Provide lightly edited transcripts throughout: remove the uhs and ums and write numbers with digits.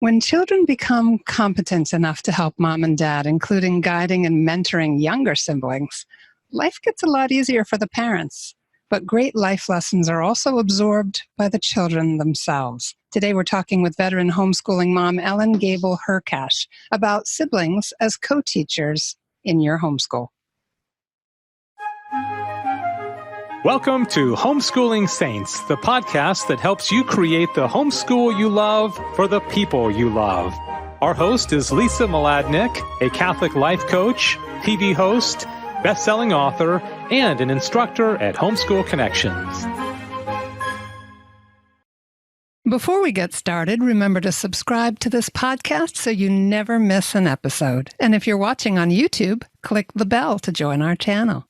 When children become competent enough to help mom and dad, including guiding and mentoring younger siblings, life gets a lot easier for the parents. But great life lessons are also absorbed by the children themselves. Today we're talking with veteran homeschooling mom Ellen Gable Hrkach about siblings as co-teachers in Your Homeschool. Welcome to Homeschooling Saints, the podcast that helps you create the homeschool you love for the people you love. Our host is Lisa Mladinich, a Catholic life coach, TV host, best-selling author, and an instructor at Homeschool Connections. Before we get started, remember to subscribe to this podcast so you never miss an episode. And if you're watching on YouTube, click the bell to join our channel.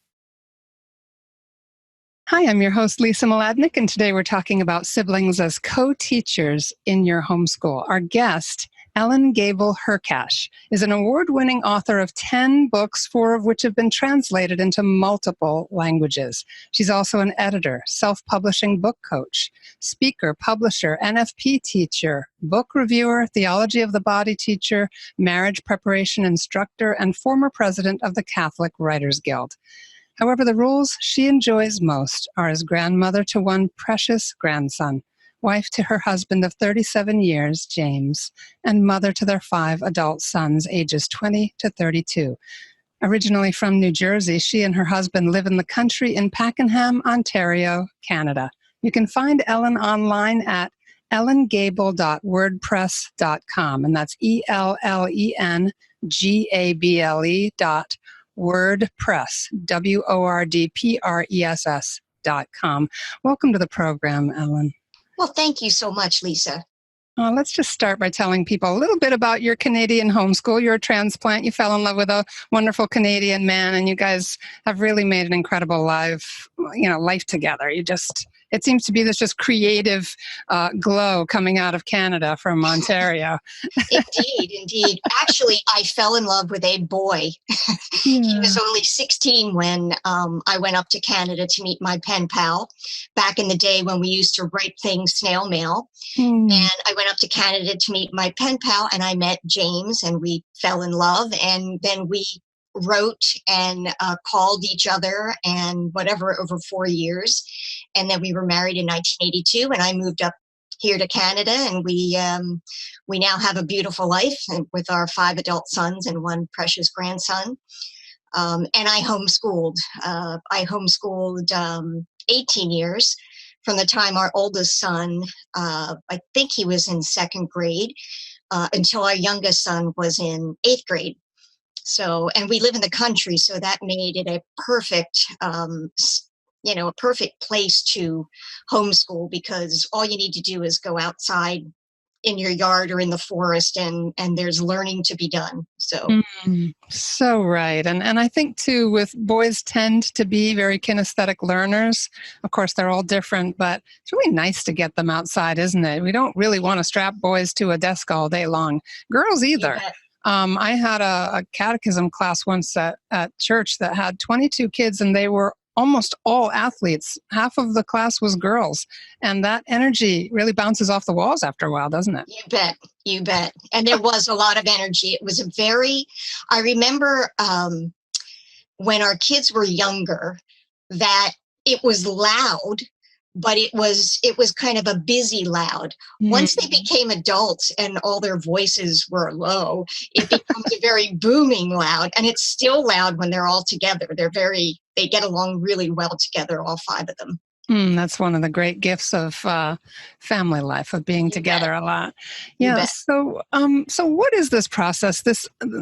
Hi, I'm your host, Lisa Mladinich, and today we're talking about siblings as co-teachers in Your Homeschool. Our guest, Ellen Gable Hrkach, is an award-winning author of 10 books, 4 of which have been translated into multiple languages. She's also an editor, self-publishing book coach, speaker, publisher, NFP teacher, book reviewer, theology of the body teacher, marriage preparation instructor, and former president of the Catholic Writers Guild. However, the roles she enjoys most are as grandmother to one precious grandson, wife to her husband of 37 years, James, and mother to their 5 adult sons, ages 20 to 32. Originally from New Jersey, she and her husband live in the country in Pakenham, Ontario, Canada. You can find Ellen online at ellengable.wordpress.com, and that's ELLENGABLE.WordPress, WORDPRESS.com. Welcome to the program, Ellen. Well, thank you so much, Lisa. Let's just start by telling people a little bit about your Canadian homeschool. You're a transplant. You fell in love with a wonderful Canadian man, and you guys have really made an incredible life together. It seems to be this just creative glow coming out of Canada from Ontario. Indeed. Actually, I fell in love with a boy. Yeah. He was only 16 when I went up to Canada to meet my pen pal back in the day when we used to write things snail mail. And I went up to Canada to meet my pen pal, and I met James, and we fell in love. And then we wrote and called each other and whatever over 4 years. And then we were married in 1982, and I moved up here to Canada, and we now have a beautiful life with our 5 adult sons and 1 precious grandson. And I homeschooled. I homeschooled 18 years from the time our oldest son, I think he was in 2nd grade, until our youngest son was in 8th grade. So, and we live in the country, so that made it a perfect, a perfect place to homeschool, because all you need to do is go outside in your yard or in the forest, and there's learning to be done. So, So right. And I think too, with boys tend to be very kinesthetic learners. Of course, they're all different, but it's really nice to get them outside, isn't it? We don't really want to strap boys to a desk all day long. Girls either. I had a catechism class once at church that had 22 kids, and they were almost all athletes. Half of the class was girls. And that energy really bounces off the walls after a while, doesn't it? You bet. And there was a lot of energy. It was I remember when our kids were younger, that it was loud, but it was kind of a busy loud. Once they became adults and all their voices were low, it becomes a very booming loud, and it's still loud when they're all together. They get along really well together, all 5 of them. That's one of the great gifts of family life, of being together a lot. Yeah. So what is this process?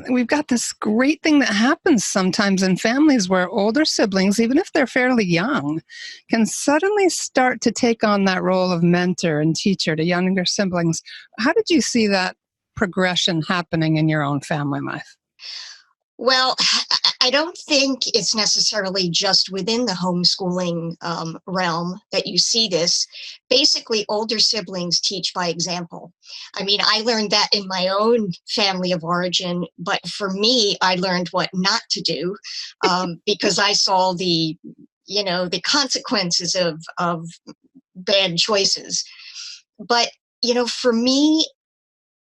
We've got this great thing that happens sometimes in families where older siblings, even if they're fairly young, can suddenly start to take on that role of mentor and teacher to younger siblings. How did you see that progression happening in your own family life? Well, I don't think it's necessarily just within the homeschooling realm that you see this. Basically, older siblings teach by example. I mean, I learned that in my own family of origin, but for me, I learned what not to do because I saw the consequences of bad choices. But, for me,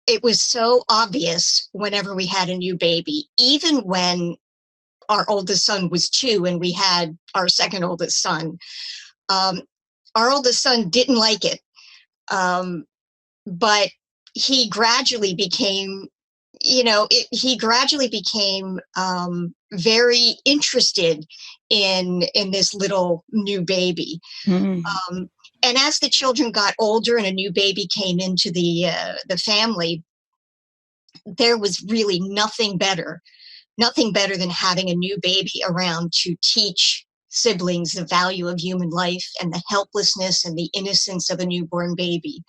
it was so obvious whenever we had a new baby, even when our oldest son was 2 and we had our second oldest son. Our oldest son didn't like it, but he gradually became, he gradually became very interested in this little new baby. Mm. And as the children got older and a new baby came into the family, there was really nothing better than having a new baby around to teach siblings the value of human life and the helplessness and the innocence of a newborn baby.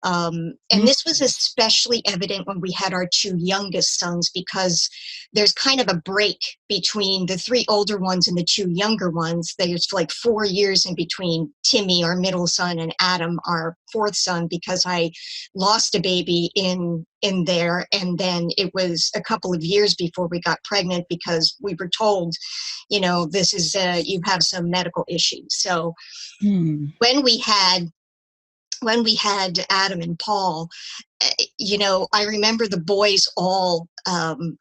And this was especially evident when we had our 2 youngest sons, because there's kind of a break between the 3 older ones and the 2 younger ones. There's like 4 years in between Timmy, our middle son, and Adam, our 4th son, because I lost a baby in there. And then it was a couple of years before we got pregnant, because we were told, this is, you have some medical issues. So when we had Adam and Paul, I remember the boys all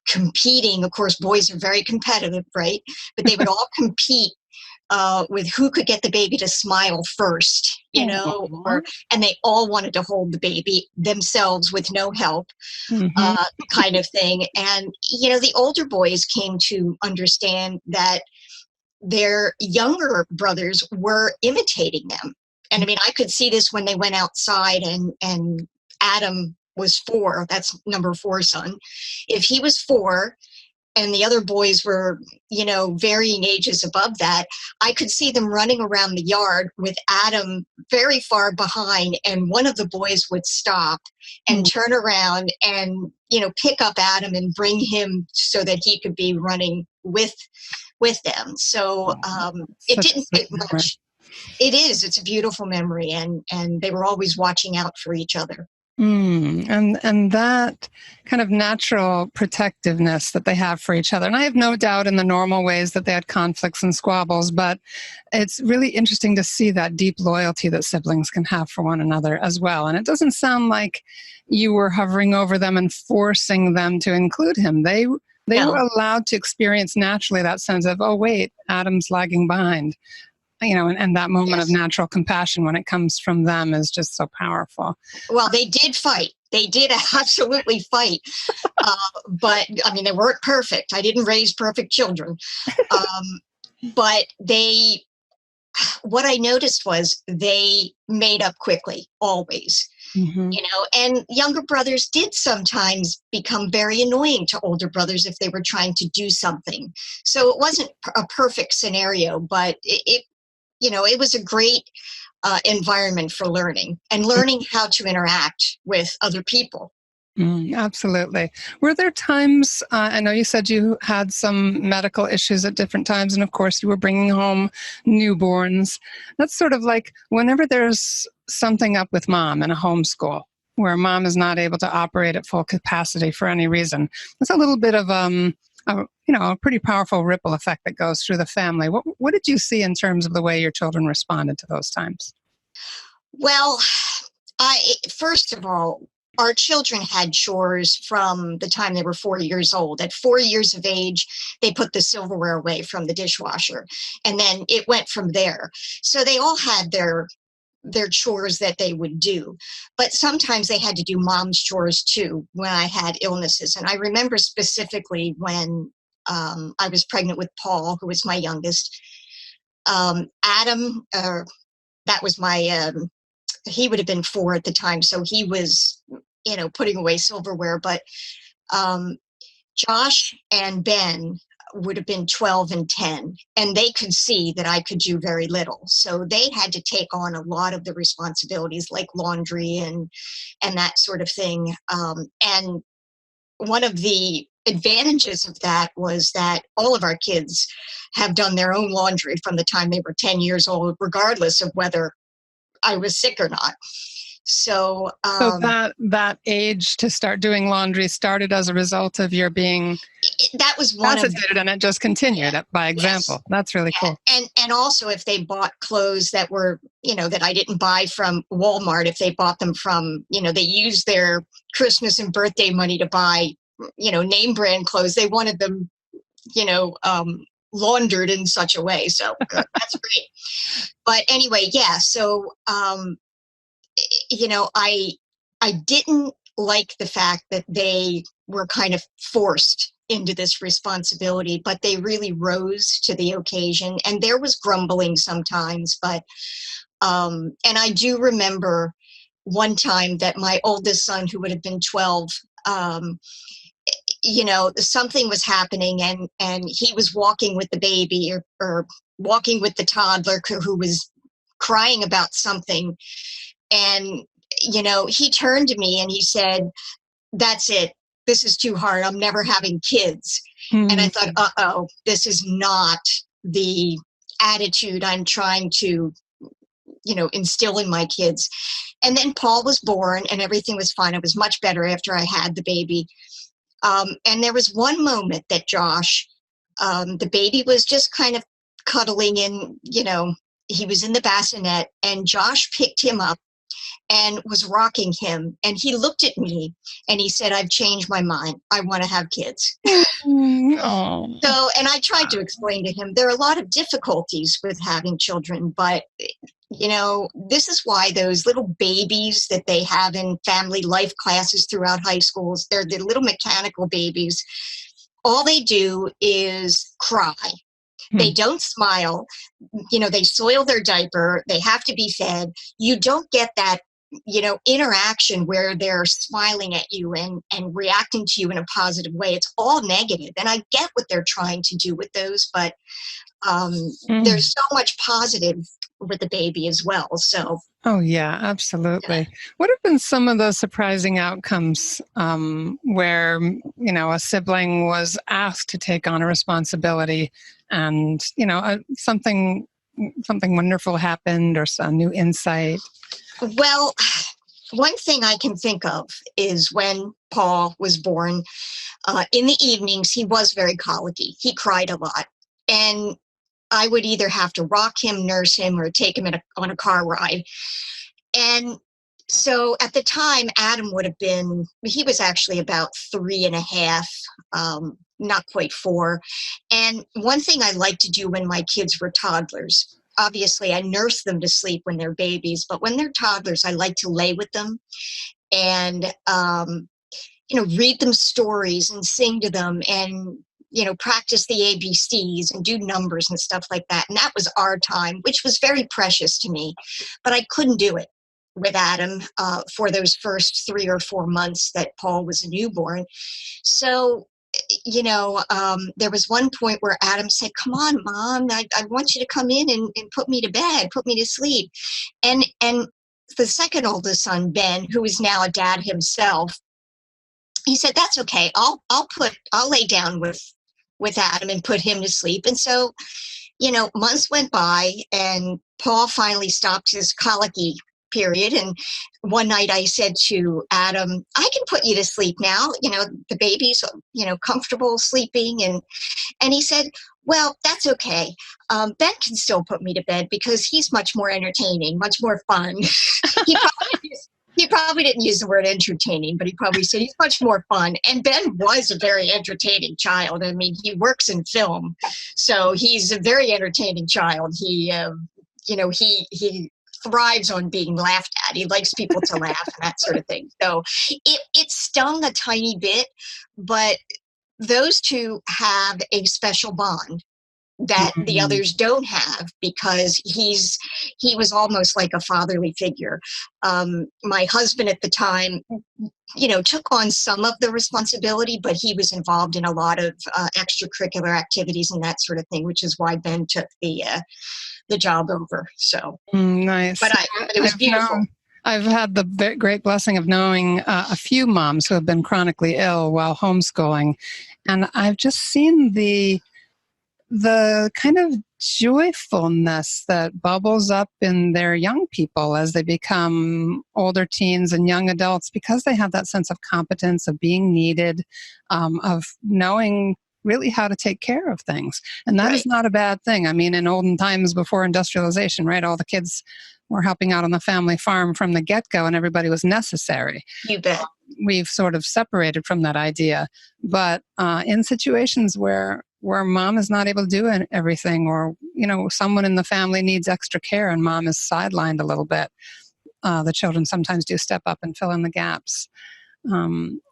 competing. Of course, boys are very competitive, right? But they would all compete with who could get the baby to smile first, and they all wanted to hold the baby themselves with no help, kind of thing. And, the older boys came to understand that their younger brothers were imitating them. And I mean, I could see this when they went outside and Adam was 4, that's number 4 son. If he was 4 and the other boys were, varying ages above that, I could see them running around the yard with Adam very far behind, and one of the boys would stop and turn around and, pick up Adam and bring him so that he could be running with them. So it didn't take much. It's a beautiful memory, and they were always watching out for each other. And that kind of natural protectiveness that they have for each other. And I have no doubt in the normal ways that they had conflicts and squabbles, but it's really interesting to see that deep loyalty that siblings can have for one another as well. And it doesn't sound like you were hovering over them and forcing them to include him. They were allowed to experience naturally that sense of, oh, wait, Adam's lagging behind. And that moment of natural compassion when it comes from them is just so powerful. Well, they did fight. They did absolutely fight. But, they weren't perfect. I didn't raise perfect children. But what I noticed was they made up quickly, always. And younger brothers did sometimes become very annoying to older brothers if they were trying to do something. So it wasn't a perfect scenario, but it was a great environment for learning how to interact with other people. Absolutely. Were there times, I know you said you had some medical issues at different times, and of course you were bringing home newborns. That's sort of like whenever there's something up with mom in a homeschool, where mom is not able to operate at full capacity for any reason. It's a little bit of a pretty powerful ripple effect that goes through the family. What did you see in terms of the way your children responded to those times? Well, first of all, our children had chores from the time they were 4 years old. At 4 years of age, they put the silverware away from the dishwasher, and then it went from there. So they all had their chores that they would do. But sometimes they had to do mom's chores too when I had illnesses. And I remember specifically when I was pregnant with Paul, who was my youngest. Adam, that was he would have been 4 at the time. So he was, putting away silverware. But Josh and Ben would have been 12 and 10, and they could see that I could do very little. So they had to take on a lot of the responsibilities like laundry and that sort of thing. And one of the advantages of that was that all of our kids have done their own laundry from the time they were 10 years old, regardless of whether I was sick or not. So that age to start doing laundry started as a result of your being that was one of them. Did it, and it just continued by example. Yes. That's really cool. And also if they bought clothes that were, that I didn't buy from Walmart, if they bought them from, they used their Christmas and birthday money to buy, name brand clothes. They wanted them, laundered in such a way. So that's great. But anyway, yeah. So, I didn't like the fact that they were kind of forced into this responsibility, but they really rose to the occasion. And there was grumbling sometimes, but, and I do remember one time that my oldest son, who would have been 12, something was happening, and he was walking with the baby or walking with the toddler who was crying about something. And, he turned to me and he said, "That's it. This is too hard. I'm never having kids." Mm-hmm. And I thought, this is not the attitude I'm trying to, instill in my kids. And then Paul was born and everything was fine. It was much better after I had the baby. And there was one moment that Josh, the baby was just kind of cuddling in, he was in the bassinet, and Josh picked him up and was rocking him. And he looked at me and he said, "I've changed my mind. I want to have kids." Oh. So, and I tried to explain to him, there are a lot of difficulties with having children, but this is why those little babies that they have in family life classes throughout high schools, they're the little mechanical babies. All they do is cry. They don't smile. They soil their diaper. They have to be fed. You don't get that, interaction where they're smiling at you and reacting to you in a positive way. It's all negative. And I get what they're trying to do with those, but there's so much positive with the baby as well. So. Oh, yeah, absolutely. Yeah. What have been some of those surprising outcomes where, a sibling was asked to take on a responsibility and, something wonderful happened or some new insight? Well, one thing I can think of is when Paul was born, in the evenings, he was very colicky. He cried a lot. And I would either have to rock him, nurse him, or take him on a car ride. And so at the time, Adam he was actually about 3.5, not quite 4. And one thing I like to do when my kids were toddlers, obviously I nurse them to sleep when they're babies, but when they're toddlers, I like to lay with them and, read them stories and sing to them and, practice the ABCs and do numbers and stuff like that. And that was our time, which was very precious to me, but I couldn't do it with Adam for those first 3 or 4 months that Paul was a newborn. So, there was one point where Adam said, "Come on, Mom, I want you to come in and put me to bed, put me to sleep." And the second oldest son, Ben, who is now a dad himself, he said, "That's okay. I'll lay down with Adam and put him to sleep." And so, months went by and Paul finally stopped his colicky period. And one night I said to Adam, "I can put you to sleep now. The baby's, comfortable sleeping." And he said, "Well, that's okay. Ben can still put me to bed because he's much more entertaining, much more fun." He probably didn't use the word entertaining, but he probably said he's much more fun. And Ben was a very entertaining child. I mean, he works in film, so he's a very entertaining child. He thrives on being laughed at. He likes people to laugh and that sort of thing. So it stung a tiny bit, but those two have a special bond that the others don't have because he was almost like a fatherly figure. My husband at the time, took on some of the responsibility, but he was involved in a lot of extracurricular activities and that sort of thing, which is why Ben took the job over. So nice. But it was beautiful. I've had the great blessing of knowing a few moms who have been chronically ill while homeschooling, and I've just seen the kind of joyfulness that bubbles up in their young people as they become older teens and young adults because they have that sense of competence, of being needed, of knowing really how to take care of things. And that Right. is not a bad thing. I mean, in olden times before industrialization, right, all the kids were helping out on the family farm from the get-go, and everybody was necessary. You bet. We've sort of separated from that idea. But in situations where mom is not able to do everything, or, someone in the family needs extra care and mom is sidelined a little bit, the children sometimes do step up and fill in the gaps.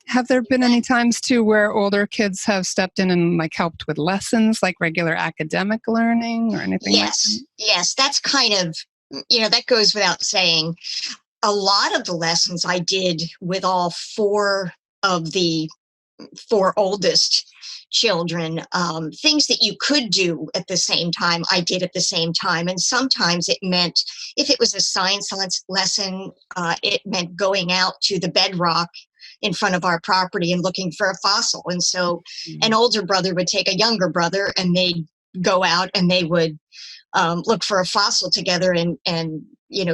Have there been any times too where older kids have stepped in and like helped with lessons, like regular academic learning or anything like that? Yes, that's kind of, that goes without saying. A lot of the lessons I did with all four of the four oldest children, things that you could do at the same time, I did at the same time. And sometimes it meant, if it was a science lesson, it meant going out to the bedrock in front of our property and looking for a fossil. And so an older brother would take a younger brother and they'd go out and they would look for a fossil together and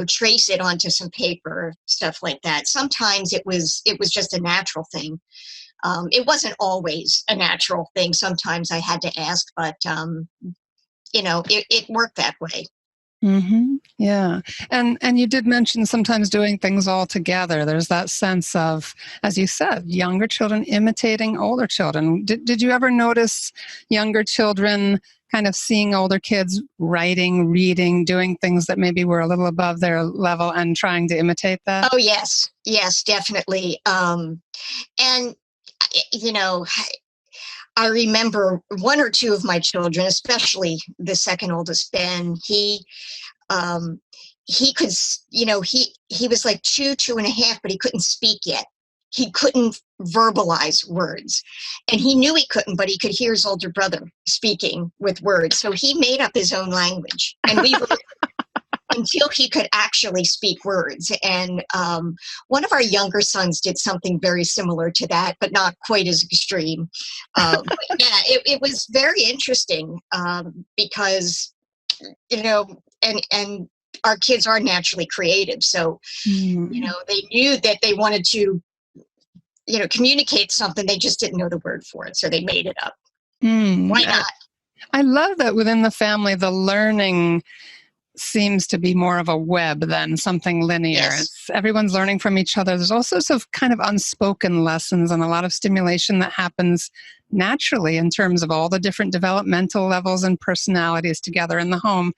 trace it onto some paper, stuff like that. Sometimes it was just a natural thing. It wasn't always a natural thing. Sometimes I had to ask, but it worked that way. Mm-hmm. Yeah. And you did mention sometimes doing things all together. There's that sense of, as you said, younger children imitating older children. Did you ever notice younger children kind of seeing older kids writing, reading, doing things that maybe were a little above their level and trying to imitate that? Oh, yes. Yes, definitely. And, I remember one or two of my children, especially the second oldest, Ben, he could, he was like 2.5, but he couldn't speak yet. He couldn't verbalize words, and he knew he couldn't, but he could hear his older brother speaking with words. So he made up his own language, and we were until he could actually speak words. And one of our younger sons did something very similar to that, but not quite as extreme. But yeah, it was very interesting because, and our kids are naturally creative. So, they knew that they wanted to, communicate something. They just didn't know the word for it. So they made it up. Why not? I love that within the family, the learning seems to be more of a web than something linear. Yes. Everyone's learning from each other. There's all sorts of kind of unspoken lessons and a lot of stimulation that happens naturally in terms of all the different developmental levels and personalities together in the home.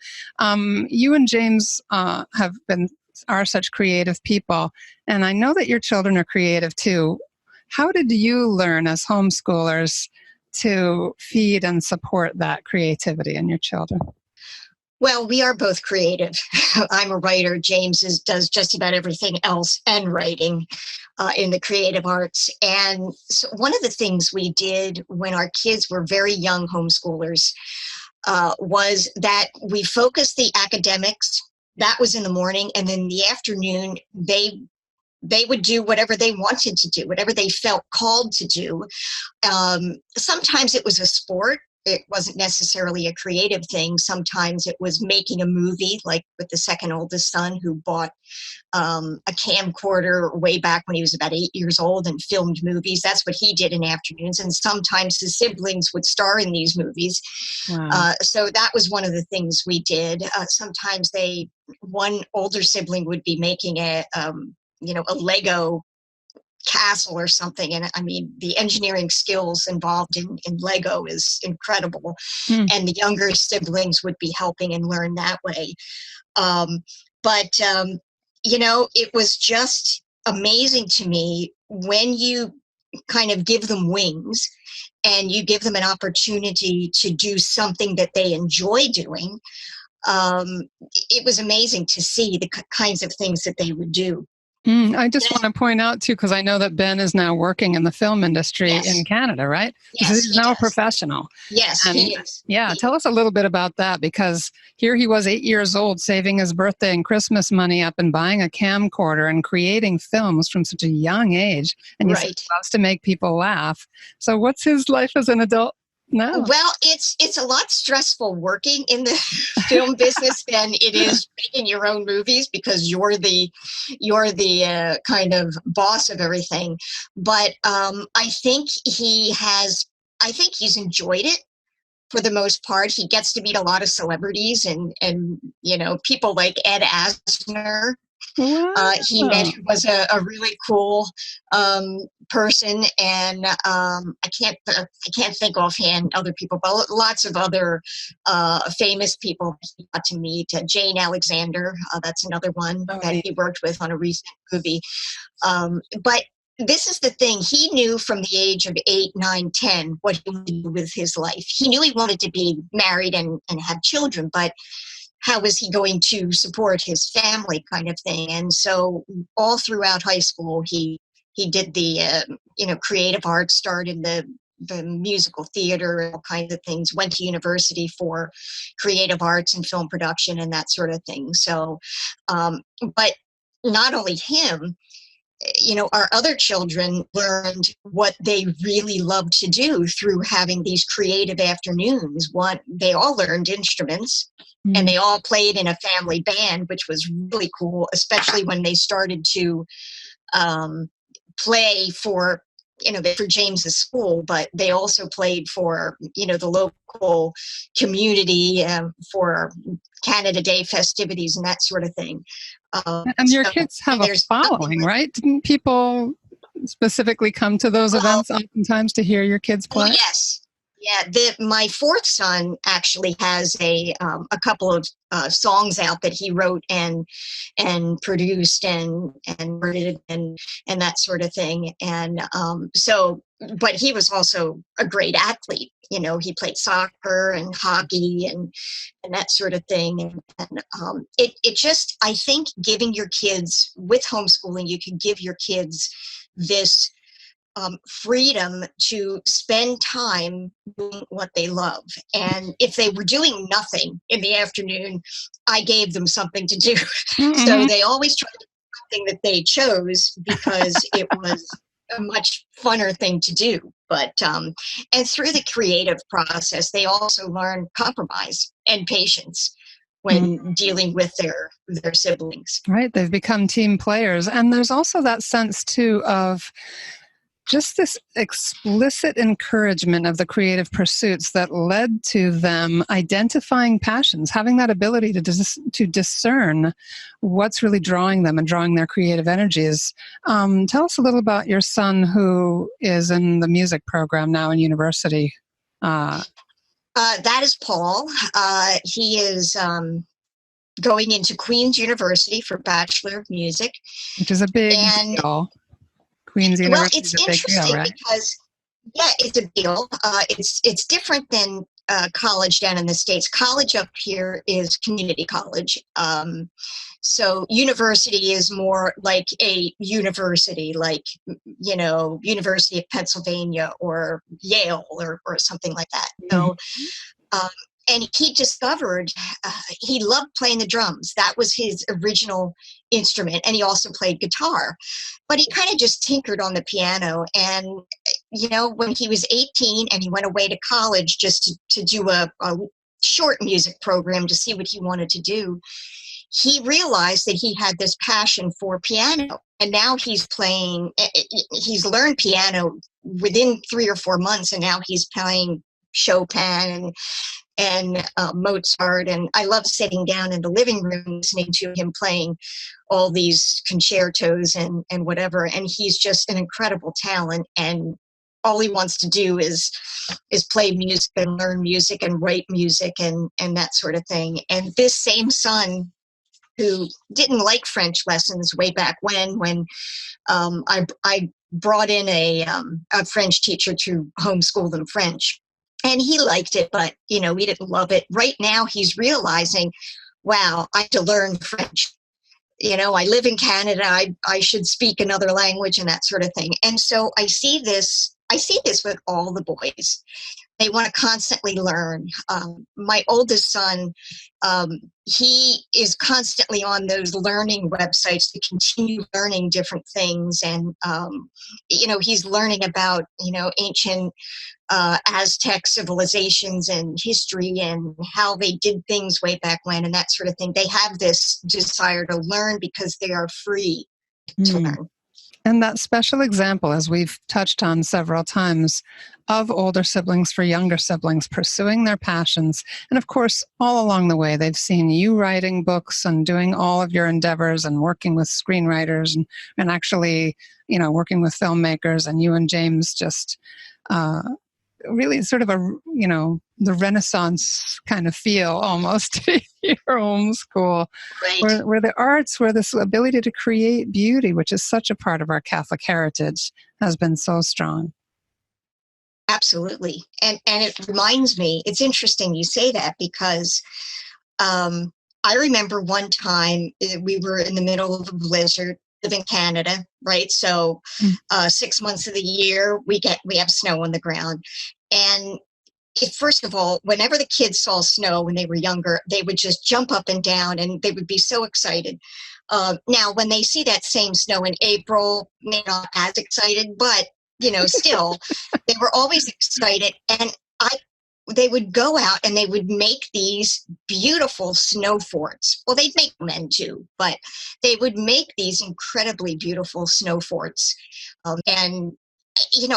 You and James are such creative people, and I know that your children are creative too. How did you learn as homeschoolers to feed and support that creativity in your children? Well, we are both creative. I'm a writer. James does just about everything else and writing in the creative arts. And so one of the things we did when our kids were very young homeschoolers was that we focused the academics. That was in the morning. And then in the afternoon, they would do whatever they wanted to do, whatever they felt called to do. Sometimes it was a sport. It wasn't necessarily a creative thing. Sometimes it was making a movie, like with the second oldest son, who bought a camcorder way back when he was about 8 years old and filmed movies. That's what he did in afternoons. And sometimes his siblings would star in these movies. Wow. So that was one of the things we did. Sometimes one older sibling would be making a Lego castle or something. And I mean, the engineering skills involved in Lego is incredible. And the younger siblings would be helping and learn that way. It was just amazing to me when you kind of give them wings and you give them an opportunity to do something that they enjoy doing. It was amazing to see the kinds of things that they would do. I just want to point out, too, because I know that Ben is now working in the film industry in Canada, right? Yes, he's now a professional. Yes, he is. Yeah, tell us a little bit about that, because here he was 8 years old, saving his birthday and Christmas money up and buying a camcorder and creating films from such a young age. And he loves to make people laugh. So what's his life as an adult? No. Well, it's a lot stressful working in the film business than it is making your own movies, because you're the kind of boss of everything. But I think he has I think he's enjoyed it for the most part. He gets to meet a lot of celebrities and people like Ed Asner. Wow. He met, who was a really cool person, and I can't think offhand other people, but lots of other famous people he got to meet. Jane Alexander, that's another one that he worked with on a recent movie. But this is the thing. He knew from the age of 8, 9, 10 what he wanted to do with his life. He knew he wanted to be married and have children, but how was he going to support his family, kind of thing? And so all throughout high school, he did the creative arts, started the musical theater, all kinds of things, went to university for creative arts and film production and that sort of thing. So, but not only him, our other children learned what they really loved to do through having these creative afternoons. They all learned instruments, and they all played in a family band, which was really cool, especially when they started to play for James's school, but they also played for, the local community, for Canada Day festivities and that sort of thing. And your kids have a following, right? Didn't people specifically come to those events oftentimes to hear your kids play? Oh, yes. Yeah, my fourth son actually has a couple of songs out that he wrote and produced and recorded and that sort of thing. And but he was also a great athlete. He played soccer and hockey and that sort of thing. And it just, I think, giving your kids, with homeschooling, you can give your kids this freedom to spend time doing what they love. And if they were doing nothing in the afternoon, I gave them something to do. Mm-hmm. So they always tried to do something that they chose because it was a much funner thing to do. But and through the creative process, they also learn compromise and patience when dealing with their siblings. Right. They've become team players. And there's also that sense, too, of just this explicit encouragement of the creative pursuits that led to them identifying passions, having that ability to discern what's really drawing them and drawing their creative energies. Tell us a little about your son, who is in the music program now in university. That is Paul. He is going into Queen's University for Bachelor of Music. Which is a big deal. Queen's University. Well, it's interesting, right? Because, it's a deal. It's different than college down in the States. College up here is community college. So university is more like a university, like, University of Pennsylvania or Yale or something like that. So, and he discovered he loved playing the drums. That was his original instrument. And he also played guitar. But he kind of just tinkered on the piano. And, when he was 18 and he went away to college just to do a short music program to see what he wanted to do, he realized that he had this passion for piano. And now he's learned piano within 3 or 4 months. And now he's playing Chopin and Mozart, and I love sitting down in the living room listening to him playing all these concertos and whatever. And he's just an incredible talent, and all he wants to do is play music and learn music and write music and that sort of thing. And this same son, who didn't like French lessons way back when I brought in a French teacher to homeschool them French. And he liked it, but, he didn't love it. Right now, he's realizing, wow, I have to learn French. I live in Canada. I should speak another language and that sort of thing. And so I see this with all the boys. They want to constantly learn. My oldest son, he is constantly on those learning websites to continue learning different things. And, he's learning about, ancient Aztec civilizations and history and how they did things way back when and that sort of thing. They have this desire to learn because they are free to learn. And that special example, as we've touched on several times, of older siblings for younger siblings, pursuing their passions. And of course, all along the way, they've seen you writing books and doing all of your endeavors and working with screenwriters and actually, working with filmmakers, and you and James just really sort of the Renaissance kind of feel almost to your homeschool, Right. where the arts, where this ability to create beauty, which is such a part of our Catholic heritage, has been so strong. Absolutely. And it reminds me, it's interesting you say that because I remember one time we were in the middle of a blizzard, live in Canada, right? So 6 months of the year we have snow on the ground. And first of all, whenever the kids saw snow when they were younger, they would just jump up and down and they would be so excited. Now, when they see that same snow in April, they're not as excited, but still, they were always excited. And they would go out and they would make these beautiful snow forts. Well, they'd make men too, but they would make these incredibly beautiful snow forts. And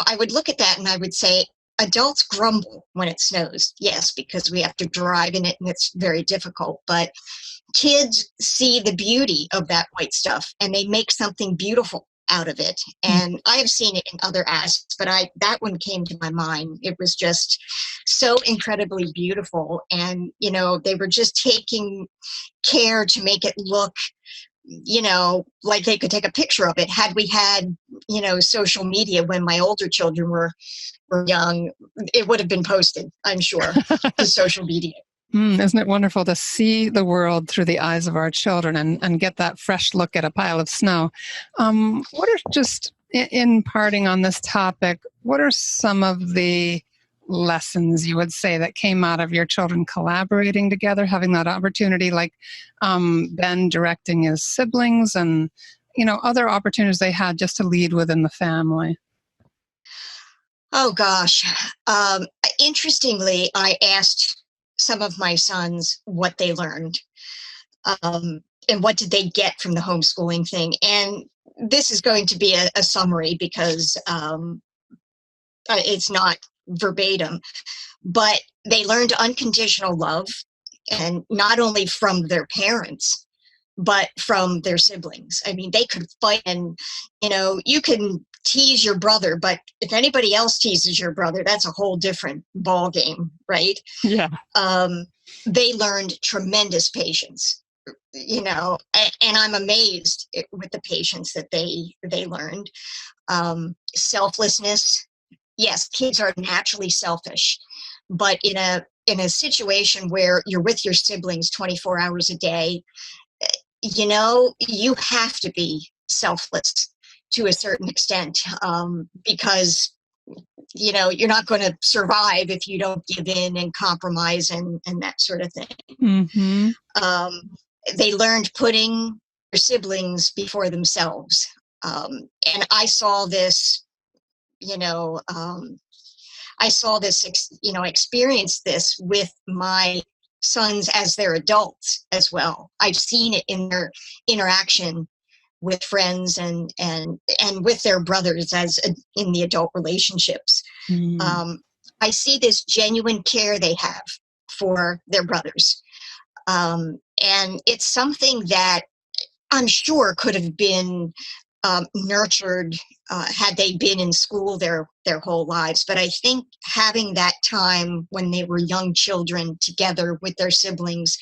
I would look at that and I would say, adults grumble when it snows. Yes, because we have to drive in it and it's very difficult. But kids see the beauty of that white stuff and they make something beautiful out of it. And I have seen it in other aspects, but that one came to my mind. It was just so incredibly beautiful. And, they were just taking care to make it look, like they could take a picture of it. Had we had, social media when my older children were young, it would have been posted, I'm sure, to social media. Isn't it wonderful to see the world through the eyes of our children and get that fresh look at a pile of snow? What are, just in parting on this topic, what are some of the lessons you would say that came out of your children collaborating together, having that opportunity, like Ben directing his siblings and, other opportunities they had just to lead within the family? Oh, gosh. Interestingly, I asked some of my sons what they learned and what did they get from the homeschooling thing. And this is going to be a summary because it's not verbatim, but they learned unconditional love, and not only from their parents, but from their siblings. I mean, they could fight and, you can tease your brother, but if anybody else teases your brother, that's a whole different ball game, right? Yeah. They learned tremendous patience, and I'm amazed with the patience that they learned. Selflessness. Yes, kids are naturally selfish, but in a situation where you're with your siblings 24 hours a day, you have to be selfless to a certain extent, because you're not going to survive if you don't give in and compromise and that sort of thing. Mm-hmm. They learned putting their siblings before themselves, and I saw this. Experienced this with my sons as they're adults as well. I've seen it in their interaction with friends and with their brothers in the adult relationships. I see this genuine care they have for their brothers. And it's something that I'm sure could have been nurtured had they been in school their whole lives. But I think having that time when they were young children together with their siblings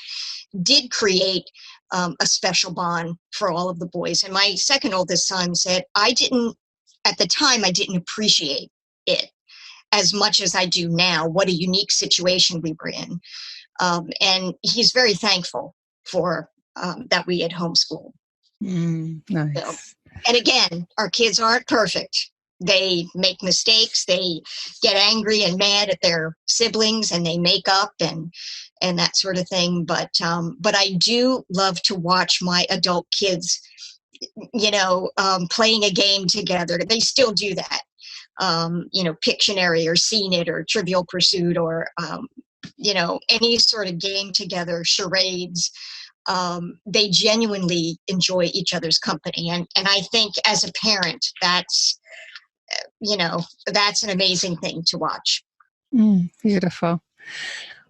did create a special bond for all of the boys. And my second oldest son said, at the time, I didn't appreciate it as much as I do now. What a unique situation we were in. And he's very thankful for that we had homeschooled. Nice. So, and again, our kids aren't perfect. They make mistakes. They get angry and mad at their siblings, and they make up and that sort of thing. But I do love to watch my adult kids, playing a game together. They still do that. Pictionary or Seen It or Trivial Pursuit or any sort of game together, charades. They genuinely enjoy each other's company. And I think as a parent, that's that's an amazing thing to watch. Beautiful.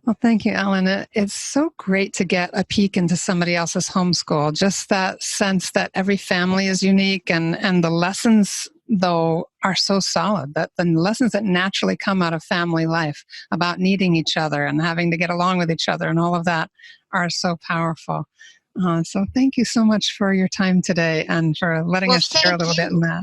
Well, thank you, Ellen. It's so great to get a peek into somebody else's homeschool. Just that sense that every family is unique, and the lessons, though, are so solid, that the lessons that naturally come out of family life about needing each other and having to get along with each other and all of that are so powerful. So thank you so much for your time today and for letting us share a little bit in that.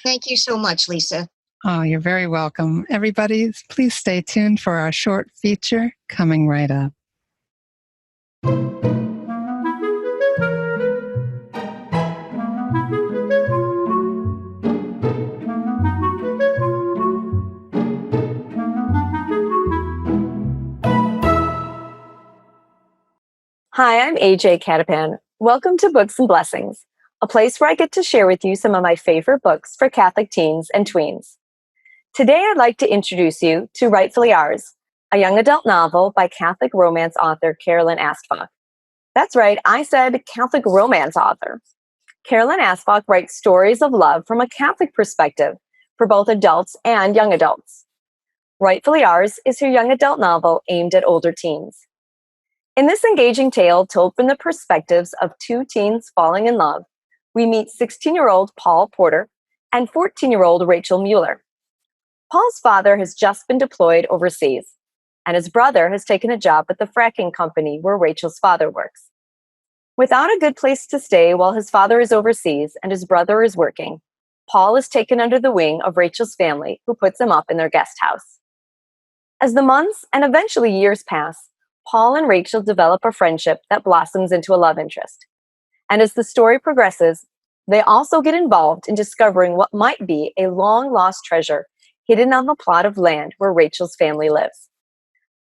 Thank you so much, Lisa. Oh, you're very welcome. Everybody, please stay tuned for our short feature coming right up. Hi, I'm AJ Cattapan. Welcome to Books and Blessings, a place where I get to share with you some of my favorite books for Catholic teens and tweens. Today, I'd like to introduce you to Rightfully Ours, a young adult novel by Catholic romance author Carolyn Astfalk. That's right, I said Catholic romance author. Carolyn Astfalk writes stories of love from a Catholic perspective for both adults and young adults. Rightfully Ours is her young adult novel aimed at older teens. In this engaging tale told from the perspectives of two teens falling in love, we meet 16-year-old Paul Porter and 14-year-old Rachel Mueller. Paul's father has just been deployed overseas, and his brother has taken a job at the fracking company where Rachel's father works. Without a good place to stay while his father is overseas and his brother is working, Paul is taken under the wing of Rachel's family, who puts him up in their guest house. As the months and eventually years pass, Paul and Rachel develop a friendship that blossoms into a love interest. And as the story progresses, they also get involved in discovering what might be a long-lost treasure hidden on the plot of land where Rachel's family lives.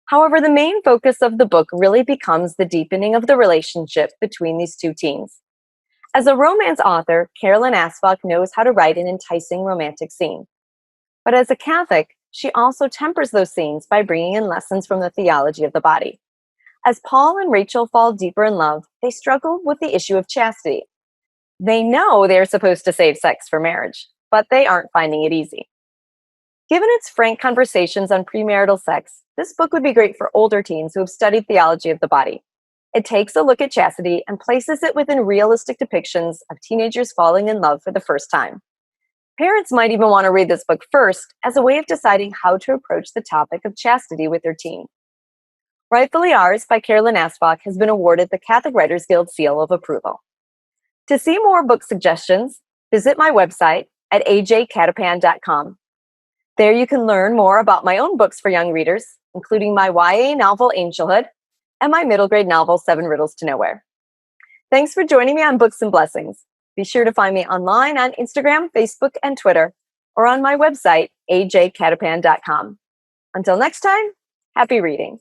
However, the main focus of the book really becomes the deepening of the relationship between these two teens. As a romance author, Carolyn Astfalk knows how to write an enticing romantic scene. But as a Catholic, she also tempers those scenes by bringing in lessons from the theology of the body. As Paul and Rachel fall deeper in love, they struggle with the issue of chastity. They know they're supposed to save sex for marriage, but they aren't finding it easy. Given its frank conversations on premarital sex, this book would be great for older teens who have studied theology of the body. It takes a look at chastity and places it within realistic depictions of teenagers falling in love for the first time. Parents might even want to read this book first as a way of deciding how to approach the topic of chastity with their teen. Rightfully Ours by Carolyn Astfalk has been awarded the Catholic Writers Guild Seal of Approval. To see more book suggestions, visit my website at ajcattapan.com. There you can learn more about my own books for young readers, including my YA novel Angelhood and my middle grade novel 7 Riddles to Nowhere. Thanks for joining me on Books and Blessings. Be sure to find me online on Instagram, Facebook, and Twitter, or on my website, ajcattapan.com. Until next time, happy reading.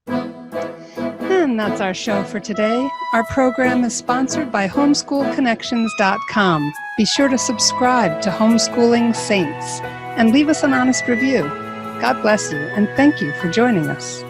And that's our show for today. Our program is sponsored by homeschoolconnections.com. Be sure to subscribe to Homeschooling Saints and leave us an honest review. God bless you, and thank you for joining us.